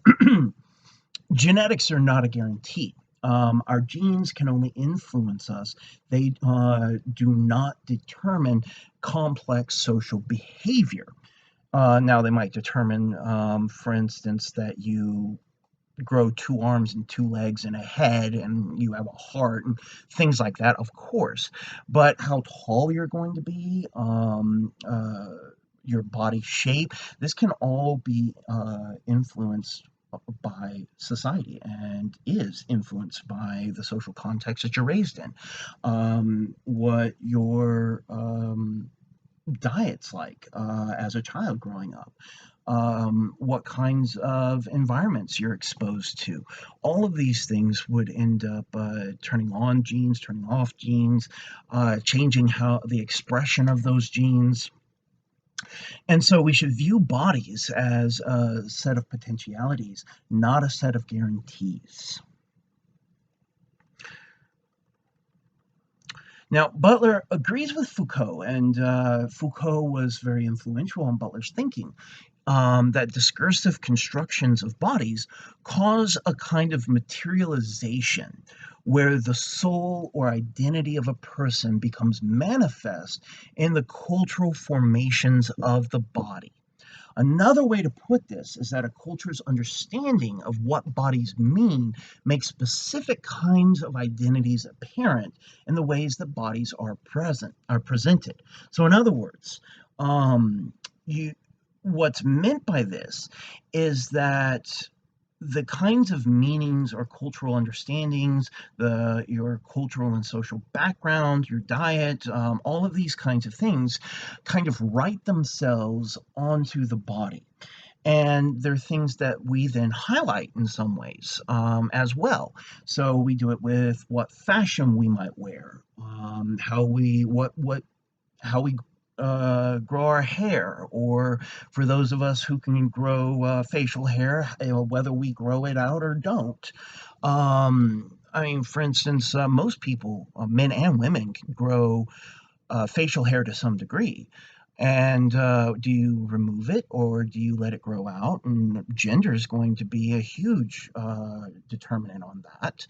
Genetics are not a guarantee. Our genes can only influence us. They do not determine complex social behavior. Now, they might determine, for instance, that you grow two arms and two legs and a head and you have a heart and things like that, of course. But how tall you're going to be, your body shape, this can all be influenced by society and is influenced by the social context that you're raised in. What your diet's like as a child growing up, what kinds of environments you're exposed to. All of these things would end up turning on genes, turning off genes, changing how the expression of those genes. And so we should view bodies as a set of potentialities, not a set of guarantees. Now, Butler agrees with Foucault, and Foucault was very influential on Butler's thinking, that discursive constructions of bodies cause a kind of materialization where the soul or identity of a person becomes manifest in the cultural formations of the body. Another way to put this is that a culture's understanding of what bodies mean makes specific kinds of identities apparent in the ways that bodies are presented. So, in other words, you what's meant by this is that the kinds of meanings or cultural understandings, your cultural and social background, your diet, all of these kinds of things kind of write themselves onto the body. And they're things that we then highlight in some ways, as well. So we do it with what fashion we might wear, how we what how we grow our hair, or for those of us who can grow facial hair, whether we grow it out or don't. I mean, for instance, most people, men and women, can grow facial hair to some degree. And do you remove it or do you let it grow out? And gender is going to be a huge determinant on that.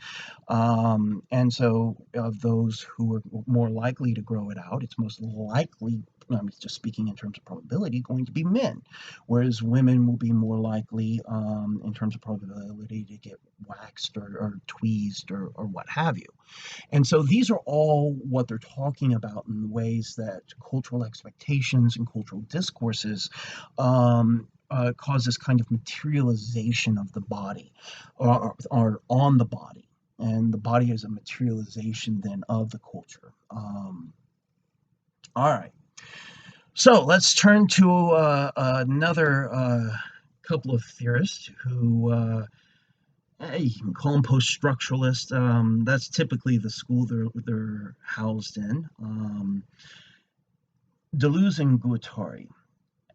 And so, of those who are more likely to grow it out, it's most likely, I'm just speaking in terms of probability, going to be men, whereas women will be more likely, in terms of probability, to get waxed or tweezed or what have you. And so these are all what they're talking about in the ways that cultural expectations and cultural discourses cause this kind of materialization of the body, or on the body. And the body is a materialization then of the culture. All right. So let's turn to another couple of theorists who you can call them post-structuralist. That's typically the school they're housed in. Deleuze and Guattari.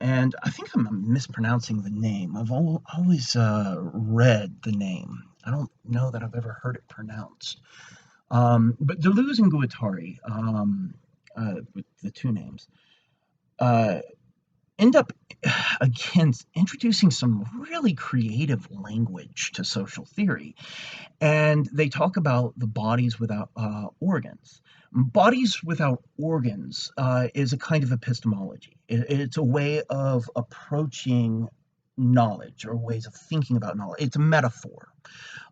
And I think I'm mispronouncing the name. I've always read the name. I don't know that I've ever heard it pronounced. But Deleuze and Guattari, with the two names, uh, end up again introducing some really creative language to social theory. And they talk about the bodies without organs. Bodies without organs is a kind of epistemology. It's a way of approaching knowledge or ways of thinking about knowledge. It's a metaphor.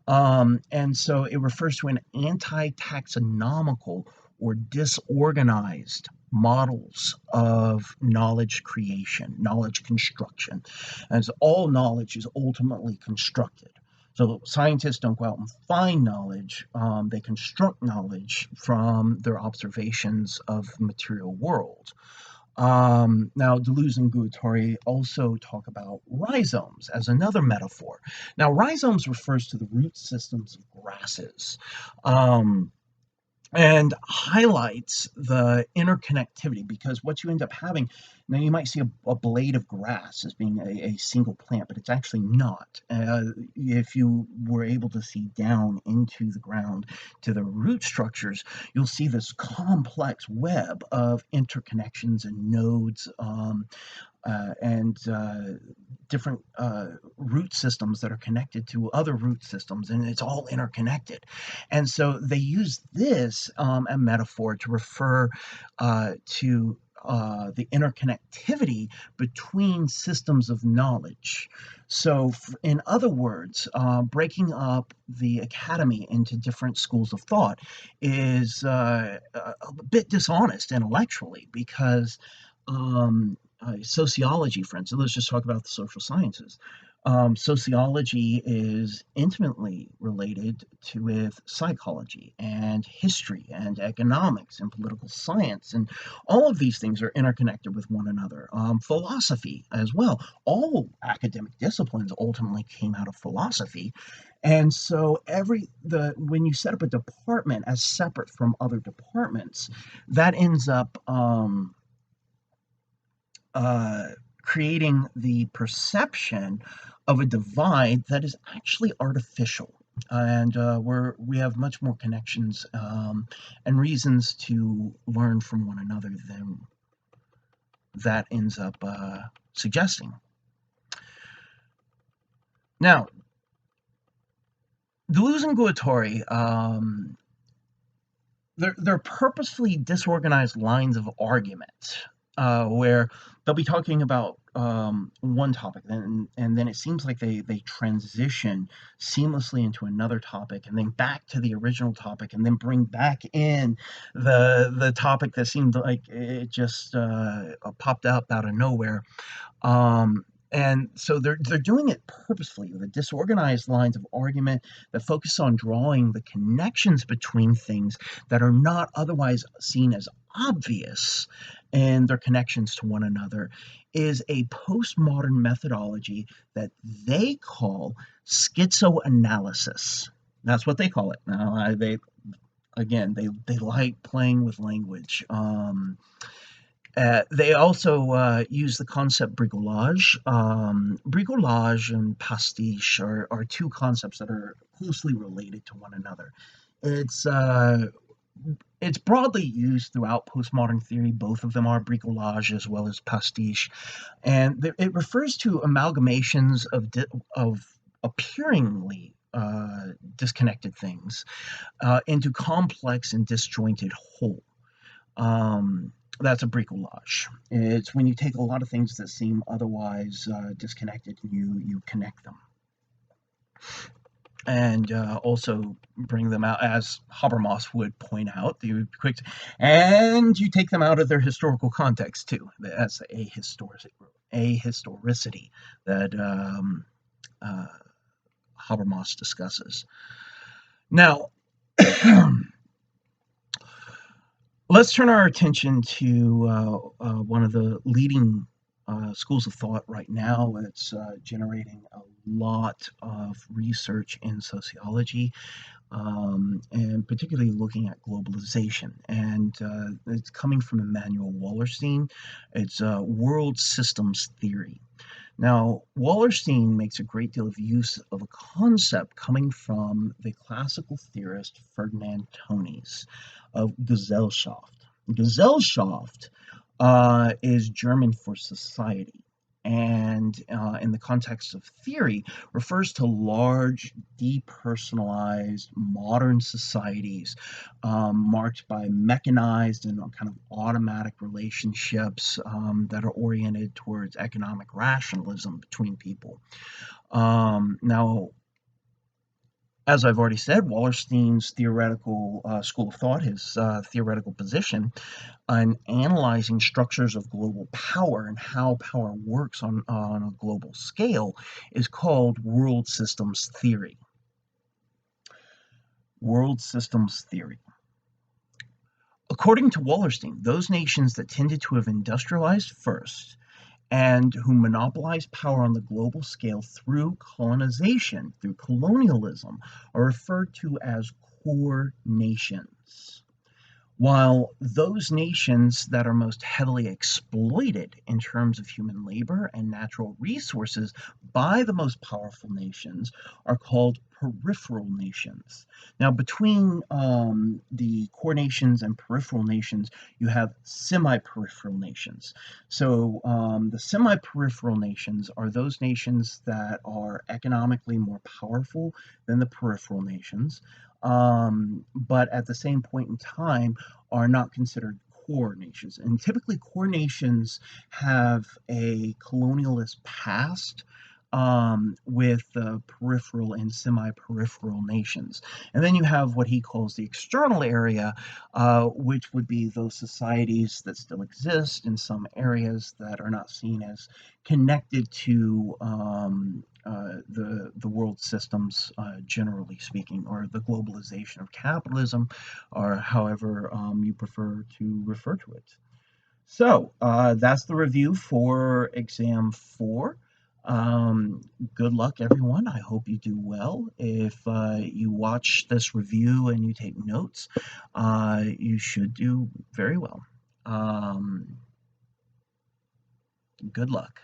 And so it refers to an anti taxonomical or disorganized models of knowledge creation, knowledge construction, as all knowledge is ultimately constructed. So scientists don't go out and find knowledge, they construct knowledge from their observations of the material world. Now, Deleuze and Guattari also talk about rhizomes as another metaphor. Now, rhizomes refers to the root systems of grasses. Um, and highlights the interconnectivity, because what you end up having now, you might see a blade of grass as being a single plant, but it's actually not. If you were able to see down into the ground to the root structures, you'll see this complex web of interconnections and nodes, and different root systems that are connected to other root systems, and it's all interconnected. And so they use this a metaphor to refer to the interconnectivity between systems of knowledge. So, in other words, breaking up the academy into different schools of thought is a bit dishonest intellectually, because sociology, for instance, let's just talk about the social sciences. Sociology is intimately related to with psychology and history and economics and political science, and all of these things are interconnected with one another. Philosophy as well. All academic disciplines ultimately came out of philosophy, and so when you set up a department as separate from other departments, that ends up uh, creating the perception of a divide that is actually artificial. And we have much more connections and reasons to learn from one another than that ends up suggesting. Now, Deleuze and Guattari, they're purposefully disorganized lines of argument, where they'll be talking about one topic, and then it seems like they transition seamlessly into another topic, and then back to the original topic, and then bring back in the topic that seemed like it just popped up out of nowhere. Um, and so they're doing it purposefully, the disorganized lines of argument that focus on drawing the connections between things that are not otherwise seen as obvious, and their connections to one another is a postmodern methodology that they call schizoanalysis. That's what they call it. Now, they like playing with language. They also use the concept bricolage. Bricolage and pastiche are two concepts that are closely related to one another. It's uh, it's broadly used throughout postmodern theory. Both of them are bricolage as well as pastiche, and it refers to amalgamations of appearingly disconnected things into complex and disjointed whole. Um, that's a bricolage. It's when you take a lot of things that seem otherwise disconnected and you connect them, and also bring them out, as Habermas would point out. And you take them out of their historical context too. That's a historicity that uh, Habermas discusses. Now, let's turn our attention to one of the leading schools of thought right now. It's generating a lot of research in sociology, and particularly looking at globalization. And it's coming from Immanuel Wallerstein. It's world systems theory. Now, Wallerstein makes a great deal of use of a concept coming from the classical theorist Ferdinand Tönnies of Gesellschaft. Gesellschaft is German for society, and in the context of theory, refers to large, depersonalized, modern societies marked by mechanized and kind of automatic relationships that are oriented towards economic rationalism between people. Now, as I've already said, Wallerstein's theoretical school of thought, his theoretical position, on analyzing structures of global power and how power works on a global scale is called world systems theory. World systems theory. According to Wallerstein, those nations that tended to have industrialized first and who monopolized power on the global scale through colonization, through colonialism, are referred to as core nations. While those nations that are most heavily exploited in terms of human labor and natural resources by the most powerful nations are called peripheral nations. Now, between the core nations and peripheral nations, you have semi peripheral nations. So, the semi peripheral nations are those nations that are economically more powerful than the peripheral nations. But at the same point in time, are not considered core nations. And typically, core nations have a colonialist past with peripheral and semi peripheral nations. And then you have what he calls the external area, which would be those societies that still exist in some areas that are not seen as connected to the world systems, generally speaking, or the globalization of capitalism, or however you prefer to refer to it. So that's the review for exam 4. Good luck, everyone. I hope you do well. If you watch this review and you take notes, you should do very well. Good luck.